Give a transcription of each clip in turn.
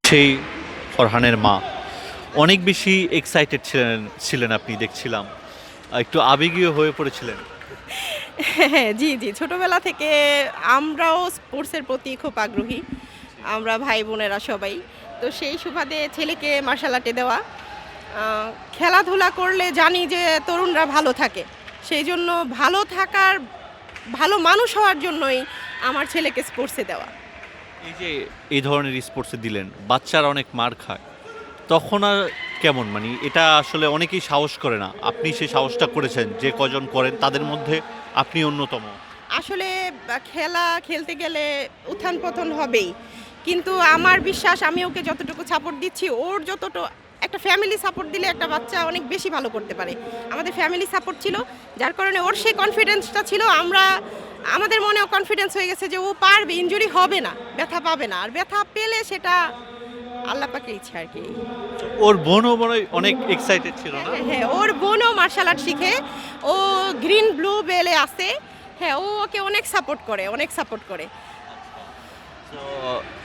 সেই ফরহানের মা অনেক বেশি এক্সাইটেড ছিলেন আপনি দেখছিলাম, একটু আবেগীয় হয়ে পড়েছিলেন। হ্যাঁ, জি, জি। ছোটবেলা থেকে আমরাও স্পোর্টসের প্রতি খুব আগ্রহী। আমরা ভাই-বোনেরা সবাই। তো সেই সুবাদে ছেলেকে মার্শাল আর্টে দেওয়া। আ খেলাধুলা করলে জানি যে তরুণরা ভালো থাকে। সেইজন্য ভালো থাকার, ভালো মানুষ হওয়ার জন্যই আমার ছেলেকে স্পোর্টসে দেওয়া। এই যে এই ধরনের স্পোর্টসে দিলেন, বাচ্চারা অনেক মার খায়। তখন আর কেমন, মানে এটা আসলে অনেকেই সাহস করে না। আপনি সেই সাহসটা করেছেন, যে কজন করেন তাদের মধ্যে আপনি অন্যতম। আসলে খেলা খেলতে গেলে উত্থান-পতন হবেই। কিন্তু আমার বিশ্বাস আমি ওকে যতটুকু সাপোর্ট দিচ্ছি, ওর একটা ফ্যামিলি সাপোর্ট দিলে একটা বাচ্চা অনেক বেশি ভালো করতে পারে। আমাদের ফ্যামিলি সাপোর্ট ছিল, যার কারণে ওর সেই কনফিডেন্সটা ছিল। আমাদের মনেও কনফিডেন্স হয়ে গেছে যে ও পারবে, ইনজুরি হবে না, ব্যথা পাবে না। আর ব্যথা পেলে সেটা আল্লাহ পাকের ইচ্ছা আরকি। ওর বোনও মনে হয় অনেক এক্সাইটেড ছিল না? হ্যাঁ, হ্যাঁ, ওর বোনও মার্শাল আর্ট শিখে। ও গ্রিন ব্লু বেলে আছে। হ্যাঁ, ও ওকে অনেক সাপোর্ট করে, অনেক সাপোর্ট করে। তো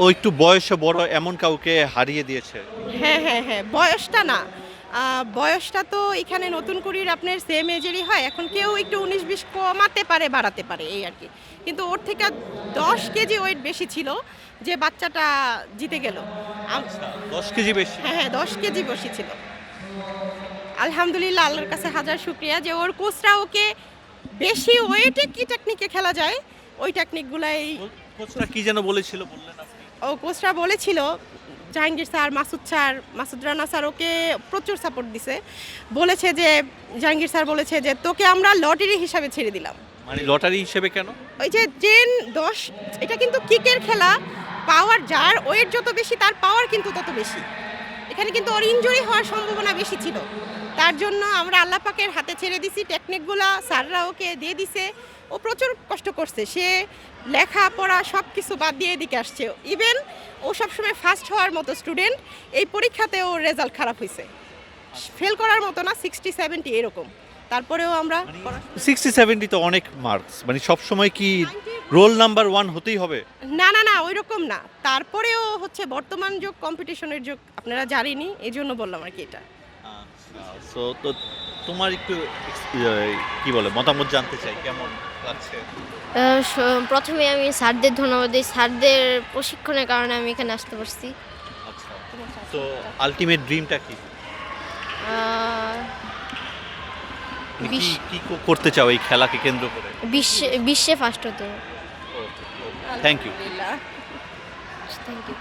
ও একটু বয়সে বড় এমন কাউকে হারিয়ে দিয়েছে। হ্যাঁ, হ্যাঁ, হ্যাঁ, বয়সটা না। বয়সটা তো এখানে নতুন করির আপনার সেম এজেরই হয়। এখন কেউ একটু ১৯-২০ কমাতে পারে, বাড়াতে পারে এই আরকি। কিন্তু ওর থেকে ১০ কেজি ওয়েট বেশি ছিল, যে বাচ্চাটা জিতে গেল। আম 10 কেজি বেশি। হ্যাঁ, হ্যাঁ, ১০ কেজি বেশি ছিল। আলহামদুলিল্লাহ, আল্লাহর কাছে হাজার শুকরিয়া যে ওর কোচরা ওকে বেশি ওয়েটে কি টেকনিকে খেলা যায়, ওই টেকনিকগুলাই কোচটা কি যেন বলেছিল বললেন আপনি? কোচরা বলেছিল। Jahangir sir, Masud Rana sir okay প্রচুর সাপোর্ট দিছে। বলেছে যে জাহাঙ্গীর স্যার বলেছে যে তোকে আমরা লটারি হিসাবে ছেড়ে দিলাম। মানে লটারি হিসেবে কেন? ওই যে 10 এটা কিন্তু কিকের খেলা, পাওয়ার যার ওয়েট যত বেশি তার পাওয়ার কিন্তু তত বেশি। এখানে কিন্তু ওর ইনজুরি হওয়ার সম্ভাবনা বেশি ছিল। তার জন্য আমরা আল্লাহ পাকের হাতে ছেড়ে দিছি টেকনিকগুলা, স্যাররা ওকে দিয়ে দিছে। ও প্রচুর কষ্ট করছে। সে লেখাপড়া সব কিছু বাদ দিয়ে এদিকে আসছে। ইভেন ও সবসময় ফার্স্ট হওয়ার মতো স্টুডেন্ট, এই পরীক্ষাতে ওর রেজাল্ট খারাপ হয়েছে। ফেল করার মতো না, 60-70 এরকম। তারপরেও আমরা 60-70 তো অনেক মার্কস, মানে সব সময় কি রোল নাম্বার 1 হতেই হবে? না, না, না, ওইরকম না। তারপরেও হচ্ছে বর্তমান যুগ কম্পিটিশনের যুগ, আপনারা জানেনই, এজন্য বললাম আরকি এটা। সো তো তোমার একটু কি বলে মতামত জানতে চাই, কেমন লাগছে? প্রথমে আমি স্যারদের ধন্যবাদ দিই। স্যারদের প্রশিক্ষণের কারণে আমি এখানে আসতে পারছি। আচ্ছা, তো আলটিমেট ড্রিমটা কি? আহ, তুমি কি বিশ- কি করতে চাও এই খেলাকে কেন্দ্র করে? বিশ্বে ফার্স্ট হতে। Thank you. আলহামদুলিল্লাহ। Thank you.